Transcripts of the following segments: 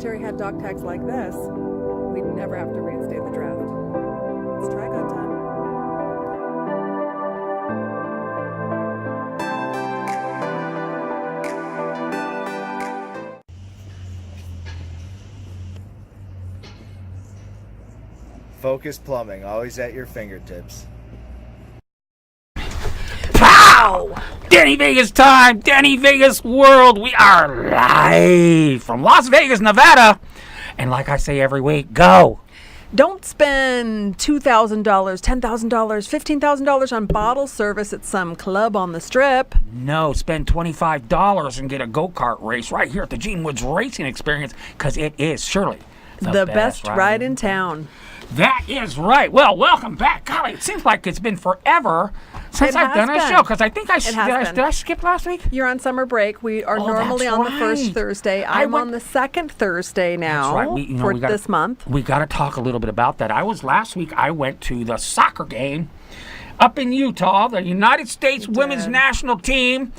military had dog tags like this, we'd never have to reinstate the draft. It's Trigon time. Focus Plumbing, always at your fingertips. Pow! Danny Vegas time, Danny Vegas world. We are live from Las Vegas, Nevada. And like I say every week, go. Don't spend $2,000, $10,000, $15,000 on bottle service at some club on the Strip. No, spend $25 and get a go-kart race right here at the Gene Woods Racing Experience, because it is surely The best ride in town. That is right. Well, welcome back. Golly, it seems like it's been forever since I've done a show, because I think did I skip last week? You're on summer break. We are normally on the first Thursday. I'm on the second Thursday now for this month. We got to talk a little bit about that. Last week I went to the soccer game up in Utah, the United States Women's National Team.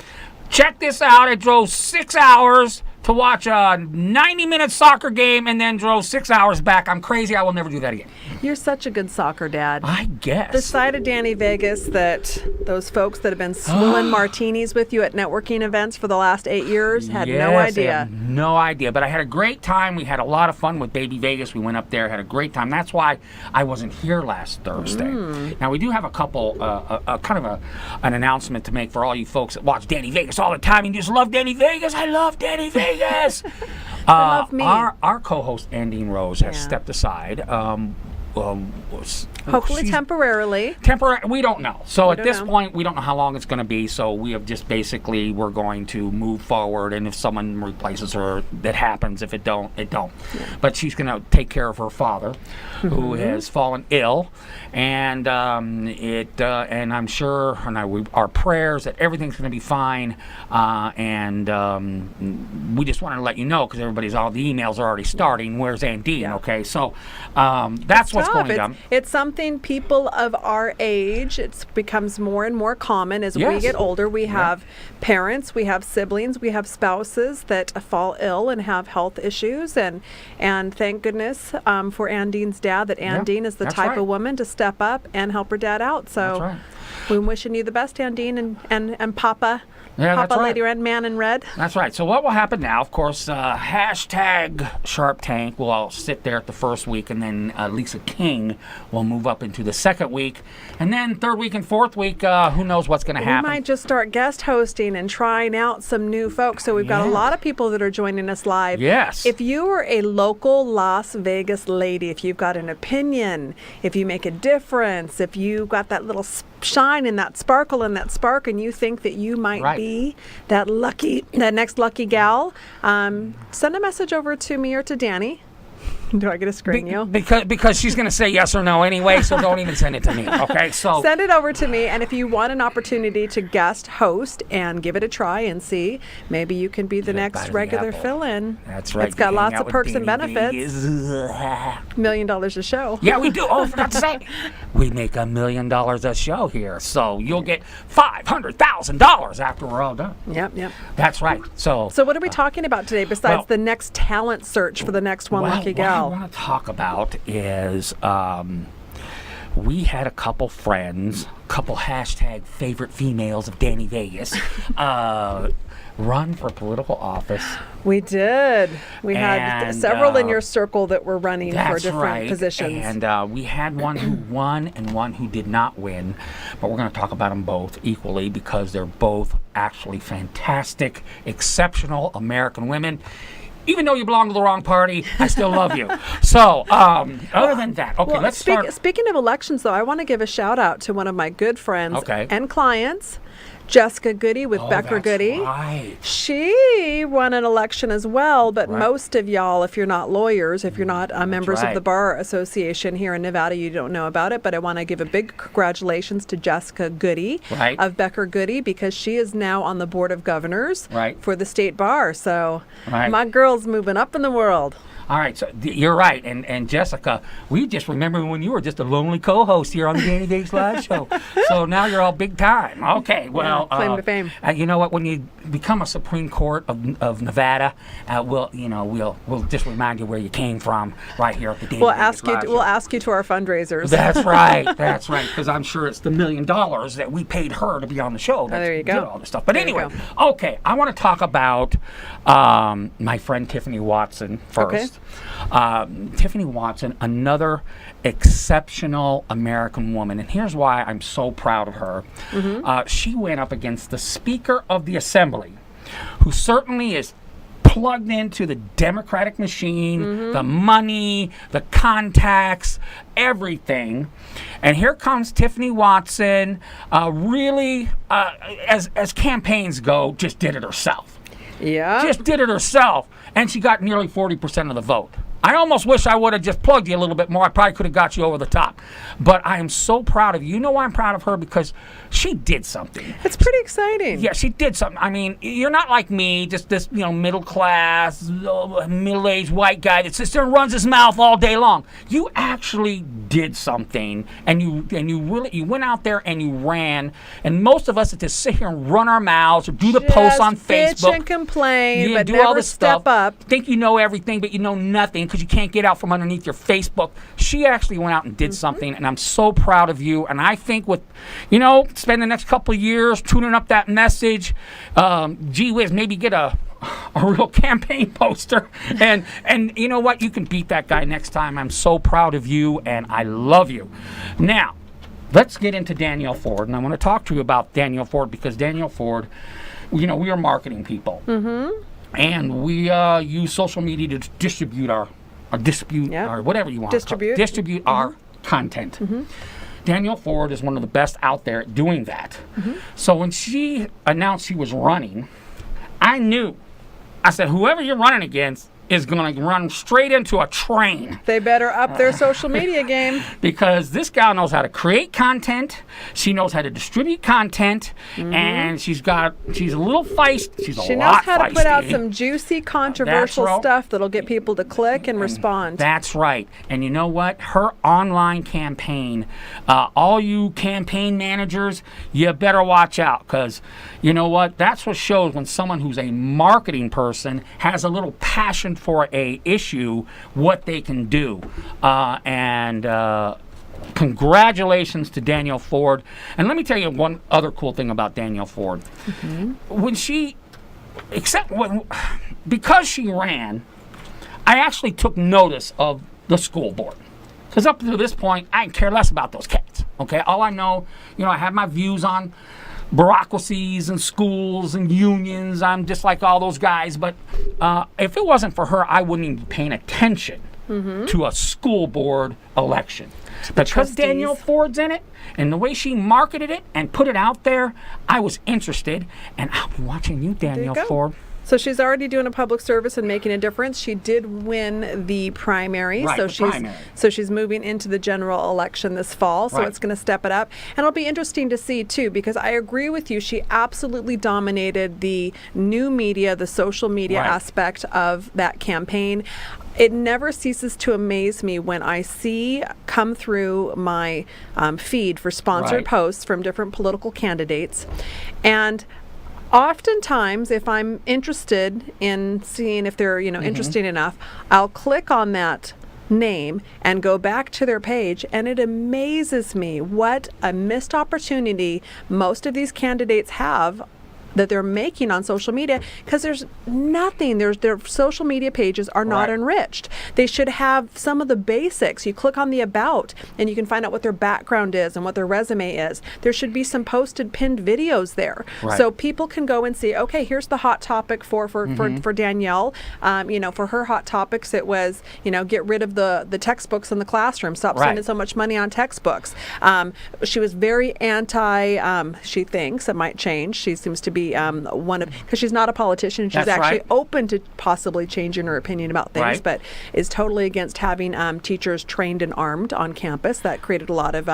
Check this out. I drove 6 hours to watch a 90-minute soccer game and then drove 6 hours back. I'm crazy. I will never do that again. You're such a good soccer dad. I guess. The side of Danny Vegas that those folks that have been swilling martinis with you at networking events for the last 8 years had no idea. They have no idea. But I had a great time. We had a lot of fun with Baby Vegas. We went up there, had a great time. That's why I wasn't here last Thursday. Now, we do have a couple, an announcement to make for all you folks that watch Danny Vegas all the time and just love Danny Vegas. I love Danny Vegas. Love me. Our co-host, Andine Rose, has stepped aside. Hopefully temporarily. We don't know. So at this point, we don't know how long it's going to be. So we have just basically, we're going to move forward. And if someone replaces her, that happens. If it don't, it don't. Yeah. But she's going to take care of her father, who has fallen ill. And and I'm sure, our prayers that everything's going to be fine. We just wanted to let you know, because all the emails are already starting. Where's Andine? Yeah. Okay, so that's what's going on. It's something people of our age, it becomes more and more common as we get older. We have parents, we have siblings, we have spouses that fall ill and have health issues. And thank goodness for Andine's dad that Andine is the type of woman to step up and help her dad out. So we're wishing you the best, Andine, and Papa. Yeah, Papa Lady Red, Man in Red. That's right. So what will happen now, of course, hashtag Sharp Tank will all sit there at the first week, and then Lisa King will move up into the second week. And then third week and fourth week, who knows what's going to happen. We might just start guest hosting and trying out some new folks. So we've got a lot of people that are joining us live. Yes. If you are a local Las Vegas lady, if you've got an opinion, if you make a difference, if you got that little shine and that sparkle and that spark, and you think that you might be that next lucky gal, send a message over to me or to Danny. Do I get to screen you? Because she's going to say yes or no anyway, so don't even send it to me, okay? So send it over to me, and if you want an opportunity to guest host and give it a try and see, maybe you can be the next regular fill-in. That's right. It's got lots of perks and benefits. $1 million a show. Yeah, we do. Oh, I forgot to say. We make $1 million a show here, so you'll get $500,000 after we're all done. Yep. That's right. So what are we talking about today besides the next talent search for the next one lucky gal? What I want to talk about is we had a couple friends, hashtag favorite females of Danny Vegas, run for political office. We did. We had several in your circle that were running for different positions. And we had one who won and one who did not win. But we're going to talk about them both equally, because they're both actually fantastic, exceptional American women. Even though you belong to the wrong party, I still love you. So, other than that, let's start. Speaking of elections, though, I want to give a shout out to one of my good friends and clients, Jessica Goody with Becker Goody. Right. She won an election as well, but most of y'all, if you're not lawyers, if you're not members of the Bar Association here in Nevada, you don't know about it. But I want to give a big congratulations to Jessica Goody of Becker Goody, because she is now on the Board of Governors for the state bar. So my girl's moving up in the world. All right, so you're right. And Jessica, we just remember when you were just a lonely co-host here on the Danny Vegas Live Show. So now you're all big time. Okay, well. Claim to fame. You know what? When you become a Supreme Court of Nevada, we'll just remind you where you came from right here at the We'll ask you to our fundraisers. That's right. That's right. Because I'm sure it's the $1 million that we paid her to be on the show. There you go. Did all this stuff. But anyway, okay. I want to talk about my friend Tiffany Watson first. Okay. Tiffany Watson, another exceptional American woman, and here's why I'm so proud of her. She went up against the Speaker of the Assembly, who certainly is plugged into the Democratic machine, the money, the contacts, everything. And here comes Tiffany Watson, really, as campaigns go, just did it herself. Yeah. Just did it herself. And she got nearly 40% of the vote. I almost wish I would have just plugged you a little bit more. I probably could have got you over the top. But I am so proud of you. You know why I'm proud of her? Because she did something. It's pretty exciting. Yeah, she did something. I mean, you're not like me, just this, middle class, middle-aged white guy that sits there and runs his mouth all day long. You actually did something, and you went out there and you ran. And most of us that just sit here and run our mouths or do the posts on Facebook, bitch and complain, but do never all this step stuff, up. Think you know everything, but you know nothing because you can't get out from underneath your Facebook. She actually went out and did something, and I'm so proud of you. And I think with, spend the next couple of years tuning up that message, gee whiz, maybe get a real campaign poster, and you know what, you can beat that guy next time. I'm so proud of you, and I love you. Now, let's get into Danielle Ford, and I want to talk to you about Danielle Ford because Danielle Ford, we are marketing people, and we use social media to distribute our whatever you want distribute our content. Danielle Ford is one of the best out there at doing that. So when she announced she was running, I said, whoever you're running against is going to run straight into a train. They better up their social media game. Because this gal knows how to create content. She knows how to distribute content. And she's a little feisty. She knows how to put out some juicy, controversial stuff that'll get people to click and respond. That's right. And you know what? Her online campaign, all you campaign managers, you better watch out. Because you know what? That's what shows when someone who's a marketing person has a little passion for a issue, what they can do. Congratulations to Danielle Ford. And let me tell you one other cool thing about Danielle Ford. Because she ran, I actually took notice of the school board. Because up to this point, I care less about those cats. Okay, all I know, I have my views on bureaucracies and schools and unions. I'm just like all those guys. But if it wasn't for her, I wouldn't even be paying attention to a school board election. Because Danielle Ford's in it, and the way she marketed it and put it out there, I was interested. And I'll be watching you, Danielle Ford. So she's already doing a public service and making a difference. She did win the primary, so she's moving into the general election this fall. So it's going to step it up, and it'll be interesting to see too, because I agree with you. She absolutely dominated the new media, the social media aspect of that campaign. It never ceases to amaze me when I see come through my feed for sponsored posts from different political candidates, and oftentimes, if I'm interested in seeing if they're, interesting enough, I'll click on that name and go back to their page, and it amazes me what a missed opportunity most of these candidates have that they're making on social media, because there's nothing. Their social media pages are not enriched. They should have some of the basics. You click on the about, and you can find out what their background is and what their resume is. There should be some posted pinned videos there, so people can go and see. Okay, here's the hot topic for Danielle. For her hot topics, it was get rid of the textbooks in the classroom. Stop spending so much money on textbooks. She was very anti. She thinks it might change. She seems to be because she's not a politician. She's actually open to possibly changing her opinion about things, but is totally against having teachers trained and armed on campus. That created a lot of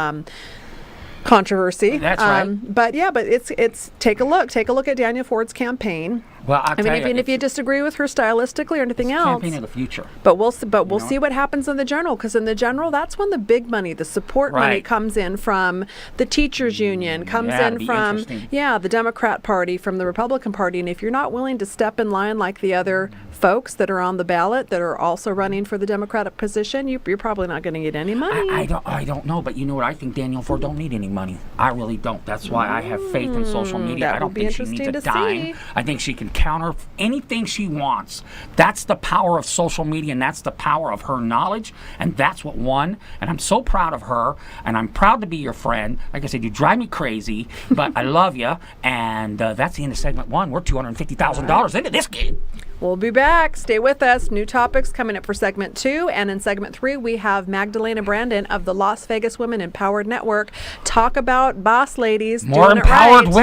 controversy. That's right. But it's take a look at Danielle Ford's campaign. Well, I mean, even if you disagree with her stylistically or anything else, campaign of the future. but we'll see what happens in the general, because in the general, that's when the big money, the support money, Right. comes in from the teachers union, comes Yeah, it'll in be from interesting. the Democrat Party, from the Republican Party, and if you're not willing to step in line like the other folks that are on the ballot that are also running for the Democratic position, you're probably not going to get any money. I don't know, but you know what? I think Danielle Ford don't need any money. I really don't. That's why I have faith in social media. that I will don't be think she needs a interesting to dime. see. I think she can counter anything she wants. That's the power of social media, and that's the power of her knowledge, and that's what won. And I'm so proud of her, and I'm proud to be your friend. Like I said, you drive me crazy, but I love you. And that's the end of segment 1. We're $250,000 into this game. We'll be back. Stay with us. New topics coming up for segment 2. And in segment 3, we have Magdalena Brandon of the Las Vegas Women Empowered Network talk about boss ladies More doing empowered it right.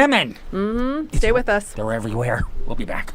women. Stay with us. They're everywhere. We'll be back.